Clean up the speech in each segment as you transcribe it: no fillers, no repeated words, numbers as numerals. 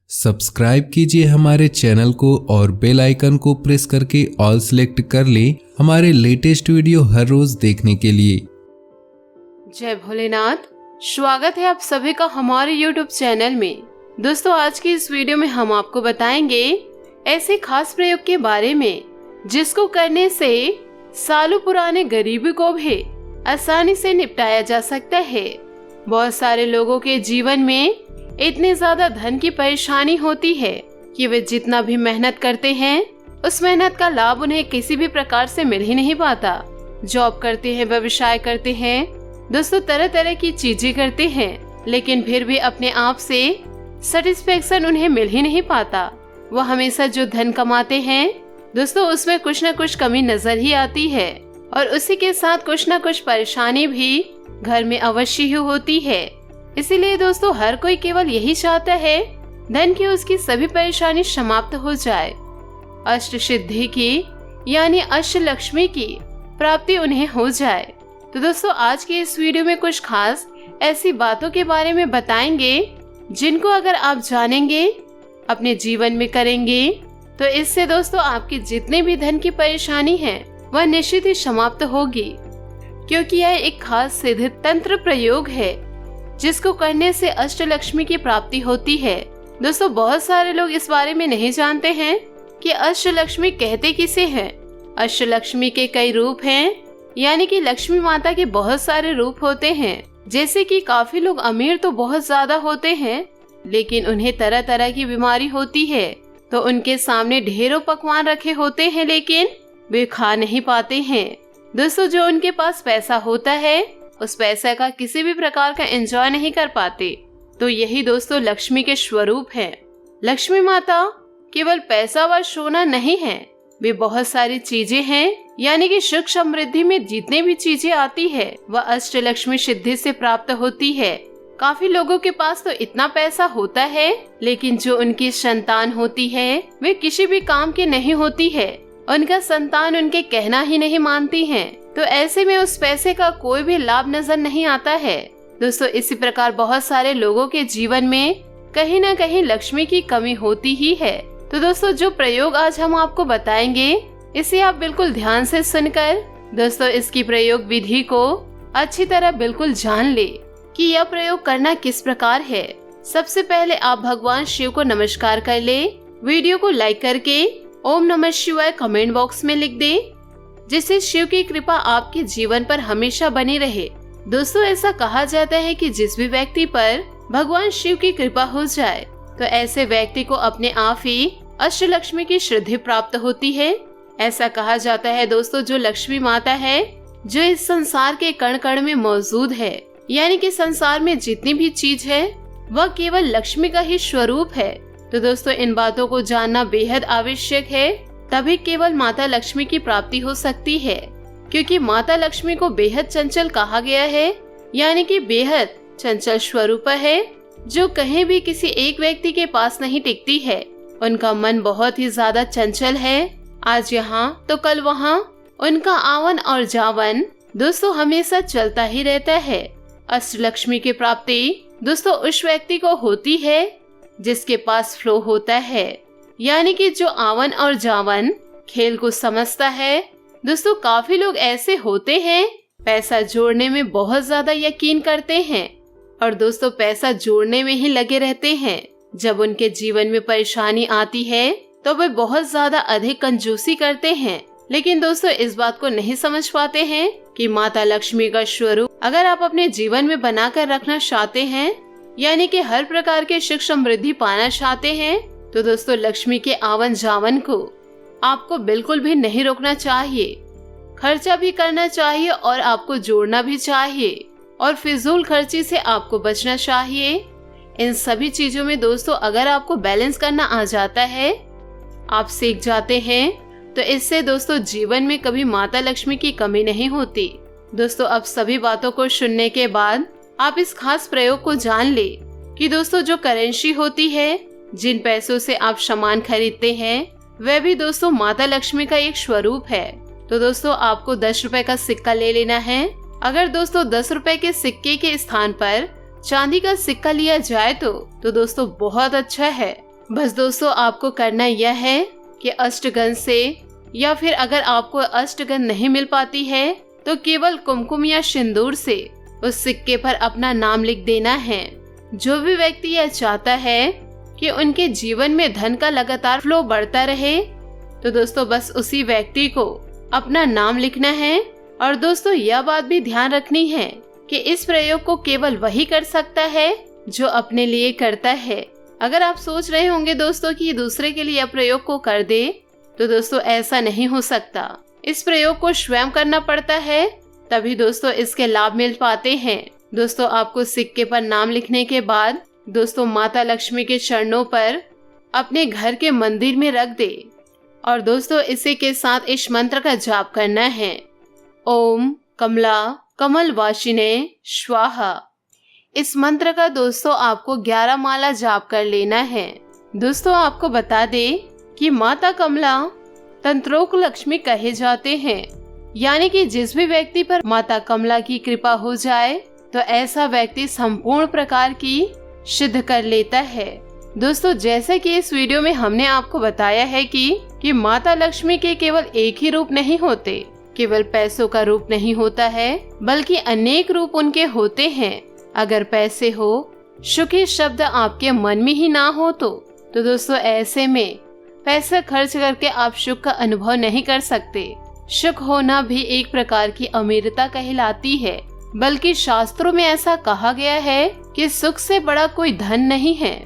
Subscribe कीजिए हमारे channel को और बेल आइकन को प्रेस करके ऑल सेलेक्ट कर लें हमारे लेटेस्ट वीडियो हर रोज देखने के लिए। जय भोलेनाथ। स्वागत है आप सभी का हमारे YouTube चैनल में। दोस्तों, आज की इस वीडियो में हम आपको बताएंगे ऐसे खास प्रयोग के बारे में जिसको करने से सालों पुराने गरीबी को भी आसानी से निपटाया जा सकता है। बहुत सारे लोगों के जीवन में इतनी ज्यादा धन की परेशानी होती है कि वे जितना भी मेहनत करते हैं उस मेहनत का लाभ उन्हें किसी भी प्रकार से मिल ही नहीं पाता। जॉब करते हैं, व्यवसाय करते हैं, दोस्तों तरह तरह की चीजें करते हैं, लेकिन फिर भी अपने आप से सेटिस्फेक्शन उन्हें मिल ही नहीं पाता। वो हमेशा जो धन कमाते हैं दोस्तों उसमें कुछ न कुछ कमी नजर ही आती है और उसी के साथ कुछ न कुछ परेशानी भी घर में अवश्य ही होती है। इसीलिए दोस्तों हर कोई केवल यही चाहता है धन की उसकी सभी परेशानी समाप्त हो जाए, अष्ट सिद्धि की यानी अष्ट लक्ष्मी की प्राप्ति उन्हें हो जाए। तो दोस्तों आज के इस वीडियो में कुछ खास ऐसी बातों के बारे में बताएंगे जिनको अगर आप जानेंगे, अपने जीवन में करेंगे तो इससे दोस्तों आपकी जितने भी धन की परेशानी है वह निश्चित ही समाप्त होगी, क्योंकि यह एक खास सिद्ध तंत्र प्रयोग है जिसको करने से अष्टलक्ष्मी की प्राप्ति होती है। दोस्तों बहुत सारे लोग इस बारे में नहीं जानते हैं कि अष्टलक्ष्मी कहते किसे हैं। अष्टलक्ष्मी के कई रूप हैं, यानी कि लक्ष्मी माता के बहुत सारे रूप होते हैं। जैसे कि काफी लोग अमीर तो बहुत ज्यादा होते हैं, लेकिन उन्हें तरह तरह की बीमारी होती है, तो उनके सामने ढेरों पकवान रखे होते हैं लेकिन वे खा नहीं पाते हैं। दोस्तों जो उनके पास पैसा होता है उस पैसे का किसी भी प्रकार का एंजॉय नहीं कर पाते। तो यही दोस्तों लक्ष्मी के स्वरूप है। लक्ष्मी माता केवल पैसा व सोना नहीं है, वे बहुत सारी चीजें हैं, यानी कि सुख समृद्धि में जितने भी चीजें आती है वह अष्टलक्ष्मी सिद्धि से प्राप्त होती है। काफी लोगों के पास तो इतना पैसा होता है लेकिन जो उनकी संतान होती है वे किसी भी काम की नहीं होती है, उनका संतान उनके कहना ही नहीं मानती है। तो ऐसे में उस पैसे का कोई भी लाभ नजर नहीं आता है। दोस्तों इसी प्रकार बहुत सारे लोगों के जीवन में कहीं न कहीं लक्ष्मी की कमी होती ही है। तो दोस्तों जो प्रयोग आज हम आपको बताएंगे इसे आप बिल्कुल ध्यान से सुनकर दोस्तों इसकी प्रयोग विधि को अच्छी तरह बिल्कुल जान ले कि यह प्रयोग करना किस प्रकार है। सबसे पहले आप भगवान शिव को नमस्कार कर ले। वीडियो को लाइक करके ओम नमः शिवाय कमेंट बॉक्स में लिख दे, जिससे शिव की कृपा आपके जीवन पर हमेशा बनी रहे। दोस्तों ऐसा कहा जाता है कि जिस भी व्यक्ति पर भगवान शिव की कृपा हो जाए तो ऐसे व्यक्ति को अपने आप ही अष्टलक्ष्मी की सिद्धि प्राप्त होती है। ऐसा कहा जाता है दोस्तों जो लक्ष्मी माता है जो इस संसार के कण कण में मौजूद है, यानी कि संसार में जितनी भी चीज है वह केवल लक्ष्मी का ही स्वरूप है। तो दोस्तों इन बातों को जानना बेहद आवश्यक है, तभी केवल माता लक्ष्मी की प्राप्ति हो सकती है। क्योंकि माता लक्ष्मी को बेहद चंचल कहा गया है, यानी कि बेहद चंचल स्वरूप है जो कहीं भी किसी एक व्यक्ति के पास नहीं टिकती है। उनका मन बहुत ही ज्यादा चंचल है, आज यहाँ तो कल वहाँ। उनका आवन और जावन दोस्तों हमेशा चलता ही रहता है। अष्टलक्ष्मी की प्राप्ति दोस्तों उस व्यक्ति को होती है जिसके पास फ्लो होता है, यानी कि जो आवन और जावन खेल को समझता है। दोस्तों काफी लोग ऐसे होते हैं पैसा जोड़ने में बहुत ज्यादा यकीन करते हैं और दोस्तों पैसा जोड़ने में ही लगे रहते हैं। जब उनके जीवन में परेशानी आती है तो वे बहुत ज्यादा अधिक कंजूसी करते हैं, लेकिन दोस्तों इस बात को नहीं समझ पाते हैं कि माता लक्ष्मी का स्वरूप अगर आप अपने जीवन में बनाकर रखना चाहते हैं, यानी कि हर प्रकार के सुख समृद्धि पाना चाहते हैं, तो दोस्तों लक्ष्मी के आवन जावन को आपको बिल्कुल भी नहीं रोकना चाहिए। खर्चा भी करना चाहिए और आपको जोड़ना भी चाहिए और फिजूल खर्ची से आपको बचना चाहिए। इन सभी चीजों में दोस्तों अगर आपको बैलेंस करना आ जाता है, आप सीख जाते हैं, तो इससे दोस्तों जीवन में कभी माता लक्ष्मी की कमी नहीं होती। दोस्तों अब सभी बातों को सुनने के बाद आप इस खास प्रयोग को जान ले कि दोस्तों जो करेंसी होती है, जिन पैसों से आप सामान खरीदते हैं, वह भी दोस्तों माता लक्ष्मी का एक स्वरूप है। तो दोस्तों आपको 10 रुपए का सिक्का ले लेना है। अगर दोस्तों 10 रुपए के सिक्के के स्थान पर चांदी का सिक्का लिया जाए तो दोस्तों बहुत अच्छा है। बस दोस्तों आपको करना यह है कि अष्टगंध से, या फिर अगर आपको अष्टगंध नहीं मिल पाती है तो केवल कुमकुम या सिंदूर से उस सिक्के पर अपना नाम लिख देना है। जो भी व्यक्ति यह चाहता है कि उनके जीवन में धन का लगातार फ्लो बढ़ता रहे, तो दोस्तों बस उसी व्यक्ति को अपना नाम लिखना है। और दोस्तों यह बात भी ध्यान रखनी है कि इस प्रयोग को केवल वही कर सकता है जो अपने लिए करता है। अगर आप सोच रहे होंगे दोस्तों कि दूसरे के लिए प्रयोग को कर दे, तो दोस्तों ऐसा नहीं हो सकता। इस प्रयोग को स्वयं करना पड़ता है, तभी दोस्तों इसके लाभ मिल पाते हैं। दोस्तों आपको सिक्के पर नाम लिखने के बाद दोस्तों माता लक्ष्मी के चरणों पर अपने घर के मंदिर में रख दे और दोस्तों इसी के साथ इस मंत्र का जाप करना है। ओम कमला कमल वाशिने स्वाहा। इस मंत्र का दोस्तों आपको 11 माला जाप कर लेना है। दोस्तों आपको बता दे कि माता कमला तंत्रोक लक्ष्मी कहे जाते हैं, यानी कि जिस भी व्यक्ति पर माता कमला की कृपा हो जाए तो ऐसा व्यक्ति संपूर्ण प्रकार की सिद्ध कर लेता है। दोस्तों जैसे कि इस वीडियो में हमने आपको बताया है कि माता लक्ष्मी के केवल एक ही रूप नहीं होते, केवल पैसों का रूप नहीं होता है, बल्कि अनेक रूप उनके होते हैं। अगर पैसे हो, सुखी शब्द आपके मन में ही ना हो तो दोस्तों ऐसे में पैसा खर्च करके आप सुख का अनुभव नहीं कर सकते। सुख होना भी एक प्रकार की अमीरता कहलाती है, बल्कि शास्त्रों में ऐसा कहा गया है कि सुख से बड़ा कोई धन नहीं है।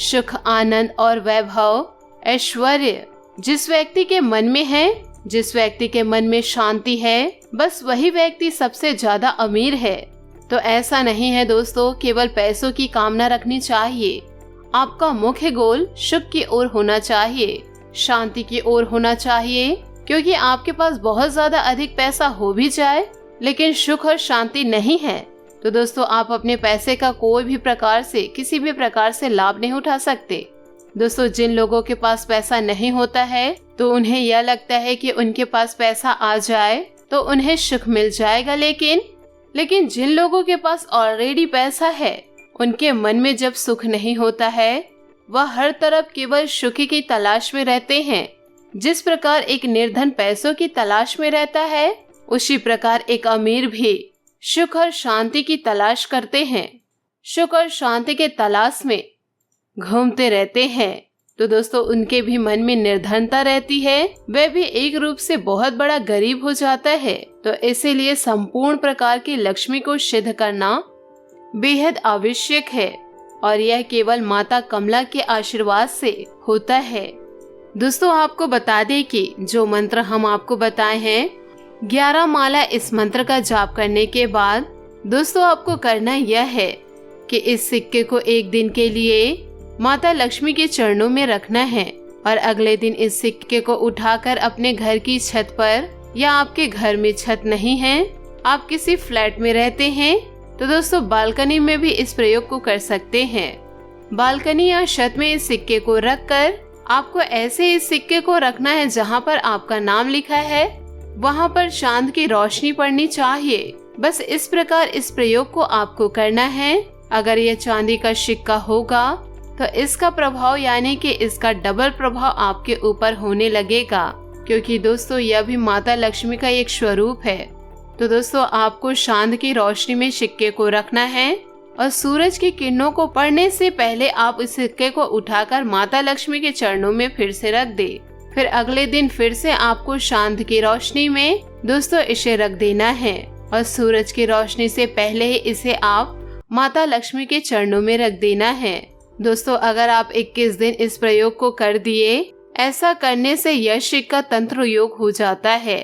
सुख, आनंद और वैभव, ऐश्वर्य जिस व्यक्ति के मन में है, जिस व्यक्ति के मन में शांति है, बस वही व्यक्ति सबसे ज्यादा अमीर है। तो ऐसा नहीं है दोस्तों केवल पैसों की कामना रखनी चाहिए। आपका मुख्य गोल सुख की ओर होना चाहिए, शांति की ओर होना चाहिए। क्योंकि आपके पास बहुत ज्यादा अधिक पैसा हो भी जाए लेकिन सुख और शांति नहीं है, तो दोस्तों आप अपने पैसे का कोई भी प्रकार से, किसी भी प्रकार से लाभ नहीं उठा सकते। दोस्तों जिन लोगों के पास पैसा नहीं होता है तो उन्हें यह लगता है कि उनके पास पैसा आ जाए तो उन्हें सुख मिल जाएगा, लेकिन जिन लोगों के पास ऑलरेडी पैसा है उनके मन में जब सुख नहीं होता है, वह हर तरफ केवल सुख की तलाश में रहते हैं। जिस प्रकार एक निर्धन पैसों की तलाश में रहता है, उसी प्रकार एक अमीर भी सुख और शांति की तलाश करते हैं, सुख और शांति के तलाश में घूमते रहते हैं। तो दोस्तों उनके भी मन में निर्धनता रहती है, वह भी एक रूप से बहुत बड़ा गरीब हो जाता है। तो इसीलिए संपूर्ण प्रकार की लक्ष्मी को सिद्ध करना बेहद आवश्यक है और यह केवल माता कमला के आशीर्वाद से होता है। दोस्तों आपको बता दें कि जो मंत्र हम आपको बताए हैं, 11 माला इस मंत्र का जाप करने के बाद दोस्तों आपको करना यह है कि इस सिक्के को एक दिन के लिए माता लक्ष्मी के चरणों में रखना है और अगले दिन इस सिक्के को उठाकर अपने घर की छत पर, या आपके घर में छत नहीं है, आप किसी फ्लैट में रहते हैं, तो दोस्तों बालकनी में भी इस प्रयोग को कर सकते हैं। बालकनी या छत में इस सिक्के को रखकर आपको ऐसे इस सिक्के को रखना है जहाँ पर आपका नाम लिखा है वहाँ पर चांद की रोशनी पड़नी चाहिए। बस इस प्रकार इस प्रयोग को आपको करना है। अगर यह चांदी का सिक्का होगा तो इसका प्रभाव यानी कि इसका डबल प्रभाव आपके ऊपर होने लगेगा, क्योंकि दोस्तों यह भी माता लक्ष्मी का एक स्वरूप है। तो दोस्तों आपको चांद की रोशनी में सिक्के को रखना है और सूरज की किरणों को पड़ने से पहले आप इस सिक्के को उठाकर माता लक्ष्मी के चरणों में फिर से रख दे। फिर अगले दिन फिर से आपको चांद की रोशनी में दोस्तों इसे रख देना है और सूरज की रोशनी से पहले ही इसे आप माता लक्ष्मी के चरणों में रख देना है। दोस्तों अगर आप 21 दिन इस प्रयोग को कर दिए, ऐसा करने से यह सिक्का तंत्र योग हो जाता है।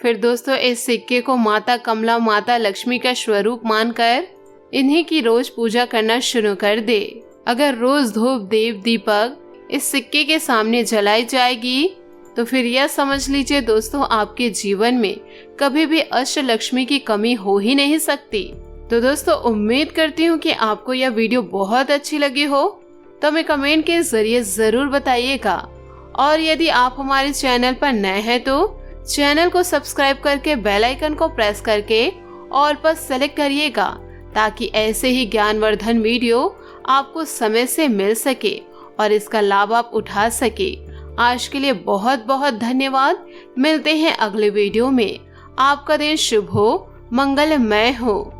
फिर दोस्तों इस सिक्के को माता कमला, माता लक्ष्मी का स्वरूप मानकर इन्हीं की रोज पूजा करना शुरू कर दे। अगर रोज धूप दीप दीपक इस सिक्के के सामने जलाई जाएगी तो फिर यह समझ लीजिए दोस्तों आपके जीवन में कभी भी अष्टलक्ष्मी की कमी हो ही नहीं सकती। तो दोस्तों उम्मीद करती हूँ कि आपको यह वीडियो बहुत अच्छी लगी हो, तो हमें कमेंट के जरिए जरूर बताइएगा। और यदि आप हमारे चैनल पर नए हैं तो चैनल को सब्सक्राइब करके बेल आइकन को प्रेस करके ऑल पर सेलेक्ट करिएगा, ताकि ऐसे ही ज्ञानवर्धन वीडियो आपको समय से मिल सके और इसका लाभ आप उठा सके। आज के लिए बहुत बहुत धन्यवाद। मिलते हैं अगले वीडियो में। आपका दिन शुभ हो, मंगलमय हो।